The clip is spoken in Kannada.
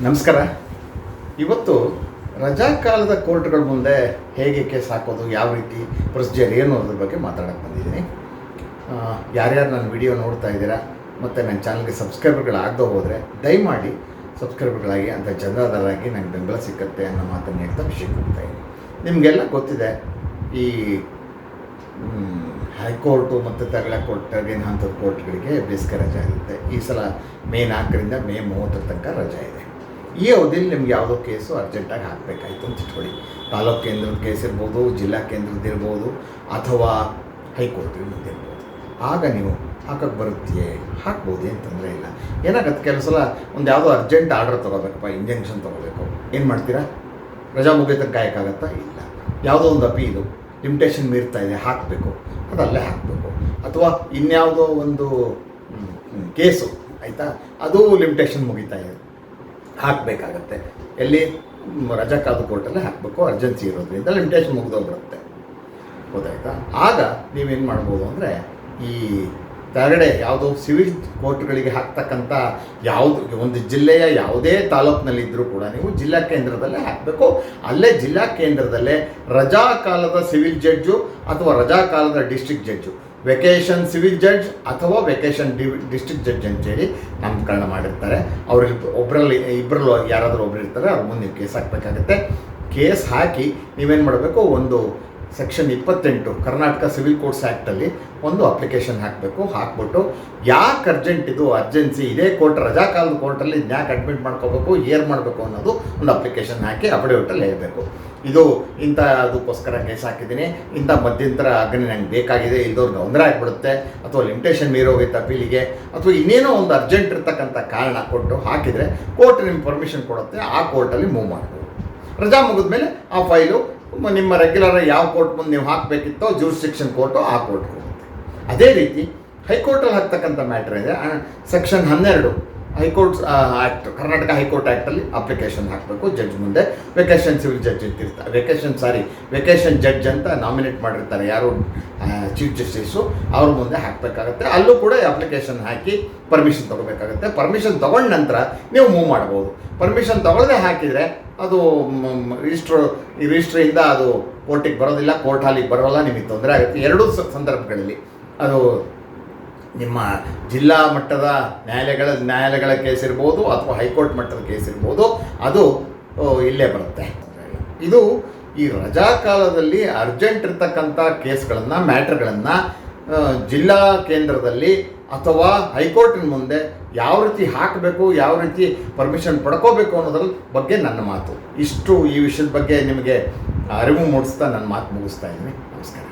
ನಮಸ್ಕಾರ. ಇವತ್ತು ರಜಾಕಾಲದ ಕೋರ್ಟ್ಗಳ ಮುಂದೆ ಹೇಗೆ ಕೇಸ್ ಹಾಕೋದು, ಯಾವ ರೀತಿ ಪ್ರೊಸೀಜರ್ ಏನು ಅನ್ನೋದ್ರ ಬಗ್ಗೆ ಮಾತಾಡೋಕ್ಕೆ ಬಂದಿದ್ದೀನಿ. ಯಾರ್ಯಾರು ನನ್ನ ವಿಡಿಯೋ ನೋಡ್ತಾ ಇದ್ದೀರಾ ಮತ್ತು ನನ್ನ ಚಾನಲ್ಗೆ ಸಬ್ಸ್ಕ್ರೈಬರ್ಗಳಾಗದೇ ಹೋದರೆ ದಯಮಾಡಿ ಸಬ್ಸ್ಕ್ರೈಬರ್ಗಳಾಗಿ ಅಂತ ಜನರಾಗಿ ನನಗೆ ಬೆಂಬಲ ಸಿಕ್ಕತ್ತೆ ಅನ್ನೋ ಮಾತನ್ನು ಹೇಳ್ತಾ ವಿಷಯಕ್ಕೆ ಹೋಗ್ತಾಯಿದ್ದೀನಿ. ನಿಮಗೆಲ್ಲ ಗೊತ್ತಿದೆ, ಈ ಹೈಕೋರ್ಟು ಮತ್ತು ತಗಳ ಕೋರ್ಟ್ಗೆ ಹಂತದ ಕೋರ್ಟ್ಗಳಿಗೆ ಬೇಸಿಗೆ ರಜೆ ಇರುತ್ತೆ. ಈ ಸಲ ಮೇ 4ರಿಂದ ಮೇ 30 ತನಕ ರಜೆ ಇದೆ. ಈ ಅವಧಿಯಲ್ಲಿ ನಿಮ್ಗೆ ಯಾವುದೋ ಕೇಸು ಅರ್ಜೆಂಟಾಗಿ ಹಾಕಬೇಕಾಯ್ತು ಅಂತ ಇಟ್ಕೊಳ್ಳಿ. ತಾಲೂಕು ಕೇಂದ್ರದ ಕೇಸ್ ಇರ್ಬೋದು, ಜಿಲ್ಲಾ ಕೇಂದ್ರದ್ದಿರ್ಬೋದು, ಅಥವಾ ಹೈಕೋರ್ಟಿಗೆ ಮುಂದಿರ್ಬೋದು. ಆಗ ನೀವು ಹಾಕೋಕ್ಕೆ ಬರುತ್ತೆಯೇ, ಹಾಕ್ಬೋದು, ಏನು ತೊಂದರೆ ಇಲ್ಲ. ಏನಾಗುತ್ತೆ, ಕೆಲವು ಸಲ ಒಂದು ಯಾವುದೋ ಅರ್ಜೆಂಟ್ ಆರ್ಡರ್ ತೊಗೋಬೇಕಪ್ಪ, ಇಂಜೆಕ್ಷನ್ ತೊಗೋಬೇಕು, ಏನು ಮಾಡ್ತೀರಾ? ರಜಾ ಮುಗಿಯ ತನಕ ಕಾಯೋಕ್ಕಾಗತ್ತಾ? ಇಲ್ಲ. ಯಾವುದೋ ಒಂದು ಅಪೀಲು ಲಿಮಿಟೇಷನ್ ಮೀರ್ತಾ ಇದೆ, ಹಾಕಬೇಕು, ಅದಲ್ಲೇ ಹಾಕಬೇಕು. ಅಥವಾ ಇನ್ಯಾವುದೋ ಒಂದು ಕೇಸು ಆಯಿತಾ, ಅದು ಲಿಮಿಟೇಷನ್ ಮುಗಿತಾ ಇದೆ, ಹಾಕಬೇಕಾಗತ್ತೆ. ಎಲ್ಲಿ? ರಜಾಕಾಲದ ಕೋರ್ಟಲ್ಲೇ ಹಾಕಬೇಕು, ಅರ್ಜೆನ್ಸಿ ಇರೋದ್ರಿಂದ ಲಿಮಿಟೇಷನ್ ಮುಗಿದೋಗ್ಬಿಡುತ್ತೆ. ಗೊತ್ತಾಯ್ತಾ? ಆಗ ನೀವೇನು ಮಾಡ್ಬೋದು ಅಂದರೆ, ಈ ಕೆಳಗಡೆ ಯಾವುದೋ ಸಿವಿಲ್ ಕೋರ್ಟ್ಗಳಿಗೆ ಹಾಕ್ತಕ್ಕಂಥ ಯಾವುದು ಒಂದು ಜಿಲ್ಲೆಯ ಯಾವುದೇ ತಾಲೂಕಿನಲ್ಲಿದ್ದರೂ ಕೂಡ ನೀವು ಜಿಲ್ಲಾ ಕೇಂದ್ರದಲ್ಲೇ ಹಾಕಬೇಕು. ಅಲ್ಲೇ ಜಿಲ್ಲಾ ಕೇಂದ್ರದಲ್ಲೇ ರಜಾಕಾಲದ ಸಿವಿಲ್ ಜಡ್ಜು ಅಥವಾ ರಜಾಕಾಲದ district judge, vacation civil judge ಅಥವಾ ವೆಕೇಷನ್ ಡಿಸ್ಟ್ರಿಕ್ಟ್ ಜಡ್ಜ್ ಅಂತೇಳಿ ನಾಮಕರಣ ಮಾಡಿರ್ತಾರೆ. ಅವ್ರಿಗೆ ಇಬ್ಬರಲ್ಲಿ ಯಾರಾದರೂ ಒಬ್ಬರು ಇರ್ತಾರೆ, ಅವ್ರ ಮುಂದೆ ನೀವು ಕೇಸ್ ಹಾಕಬೇಕಾಗತ್ತೆ. ಕೇಸ್ ಹಾಕಿ ನೀವೇನು ಮಾಡಬೇಕು, ಒಂದು ಸೆಕ್ಷನ್ 28 ಕರ್ನಾಟಕ ಸಿವಿಲ್ ಕೋರ್ಟ್ಸ್ ಆ್ಯಕ್ಟಲ್ಲಿ ಒಂದು ಅಪ್ಲಿಕೇಶನ್ ಹಾಕಬೇಕು. ಹಾಕ್ಬಿಟ್ಟು ಯಾಕೆ ಅರ್ಜೆಂಟ್ ಇದು, ಅರ್ಜೆನ್ಸಿ ಇದೇ ಕೋರ್ಟ್, ರಜಾಕಾಲದ ಕೋರ್ಟಲ್ಲಿ ಯಾಕೆ ಅಡ್ಮಿಟ್ ಮಾಡ್ಕೋಬೇಕು, ಏರ್ ಮಾಡಬೇಕು ಅನ್ನೋದು ಒಂದು ಅಪ್ಲಿಕೇಶನ್ ಹಾಕಿ ಅಫಿಡವಿಟಲ್ಲಿ ಹೇಳಬೇಕು. ಇದು ಇಂಥ ಅದಕ್ಕೋಸ್ಕರ ಕೇಸ್ ಹಾಕಿದ್ದೀನಿ, ಇಂಥ ಮಧ್ಯಂತರ ಅಗ್ನಿ ನಂಗೆ ಬೇಕಾಗಿದೆ, ಇಲ್ದವ್ರಿಗೆ ತೊಂದರೆ ಆಗಿಬಿಡುತ್ತೆ, ಅಥವಾ ಲಿಮಿಟೇಷನ್ ಮೀರೋಗೈತೆ ಅಪೀಲಿಗೆ, ಅಥವಾ ಇನ್ನೇನೋ ಒಂದು ಅರ್ಜೆಂಟ್ ಇರ್ತಕ್ಕಂಥ ಕಾರಣ ಕೊಟ್ಟು ಹಾಕಿದರೆ ಕೋರ್ಟ್ ನಿಮ್ಗೆ ಪರ್ಮಿಷನ್ ಕೊಡುತ್ತೆ. ಆ ಕೋರ್ಟಲ್ಲಿ ಮೂವ್ ಮಾಡ್ಬೋದು. ರಜಾ ಮುಗಿದ್ಮೇಲೆ ಆ ಫೈಲು ನಿಮ್ಮ ರೆಗ್ಯುಲರ್ ಯಾವ ಕೋರ್ಟ್ ಮುಂದೆ ನೀವು ಹಾಕಬೇಕಿತ್ತೋ, ಜ್ಯೂರಿಸ್ಡಿಕ್ಷನ್ ಕೋರ್ಟು ಆ ಕೋರ್ಟ್ಗೆ ಹೋಗುತ್ತೆ. ಅದೇ ರೀತಿ ಹೈಕೋರ್ಟಲ್ಲಿ ಹಾಕ್ತಕ್ಕಂಥ ಮ್ಯಾಟ್ರ್ ಇದೆ. Section 12 high courts act, Karnataka high court ಆ್ಯಕ್ಟಲ್ಲಿ ಅಪ್ಲಿಕೇಶನ್ ಹಾಕಬೇಕು ಜಡ್ಜ್ ಮುಂದೆ. ವೆಕೇಷನ್ ಸಿವಿಲ್ ಜಡ್ಜ್ ಇರ್ತಾರೆ, ವೆಕೇಷನ್ ಜಡ್ಜ್ ಅಂತ ನಾಮಿನೇಟ್ ಮಾಡಿರ್ತಾರೆ ಯಾರು, ಚೀಫ್ ಜಸ್ಟಿಸು, ಅವ್ರ ಮುಂದೆ ಹಾಕಬೇಕಾಗತ್ತೆ. ಅಲ್ಲೂ ಕೂಡ ಅಪ್ಲಿಕೇಶನ್ ಹಾಕಿ ಪರ್ಮಿಷನ್ ತೊಗೋಬೇಕಾಗತ್ತೆ. ಪರ್ಮಿಷನ್ ತೊಗೊಂಡ ನಂತರ ನೀವು ಮೂವ್ ಮಾಡ್ಬೋದು. ಪರ್ಮಿಷನ್ ತೊಗೊಳ್ಳದೆ ಹಾಕಿದರೆ ಅದು ರಿಜಿಸ್ಟ್ರಿಯಿಂದ ಅದು ಕೋರ್ಟಿಗೆ ಬರೋದಿಲ್ಲ, ಕೋರ್ಟ್ ಹಾಲಿಗೆ ಬರೋಲ್ಲ, ನಿಮಗೆ ತೊಂದರೆ ಆಗುತ್ತೆ. ಎರಡೂ ಸಂದರ್ಭಗಳಲ್ಲಿ ಅದು ನಿಮ್ಮ ಜಿಲ್ಲಾ ಮಟ್ಟದ ನ್ಯಾಯಾಲಯಗಳ ಕೇಸ್ ಇರ್ಬೋದು, ಅಥವಾ ಹೈಕೋರ್ಟ್ ಮಟ್ಟದ ಕೇಸ್ ಇರ್ಬೋದು, ಅದು ಇಲ್ಲೇ ಬರುತ್ತೆ. ಇದು ಈ ರಜಾಕಾಲದಲ್ಲಿ ಅರ್ಜೆಂಟ್ ಇರ್ತಕ್ಕಂಥ ಕೇಸ್ಗಳನ್ನು, ಮ್ಯಾಟ್ರ್ಗಳನ್ನು ಜಿಲ್ಲಾ ಕೇಂದ್ರದಲ್ಲಿ ಅಥವಾ ಹೈಕೋರ್ಟಿನ ಮುಂದೆ ಯಾವ ರೀತಿ ಹಾಕಬೇಕು, ಯಾವ ರೀತಿ ಪರ್ಮಿಷನ್ ಪಡ್ಕೋಬೇಕು ಅನ್ನೋದ್ರ ಬಗ್ಗೆ ನನ್ನ ಮಾತು ಇಷ್ಟು. ಈ ವಿಷಯದ ಬಗ್ಗೆ ನಿಮಗೆ ಅರಿವು ಮೂಡಿಸ್ತಾ ನನ್ನ ಮಾತು ಮುಗಿಸ್ತಾ ಇದ್ದೀನಿ. ನಮಸ್ಕಾರ.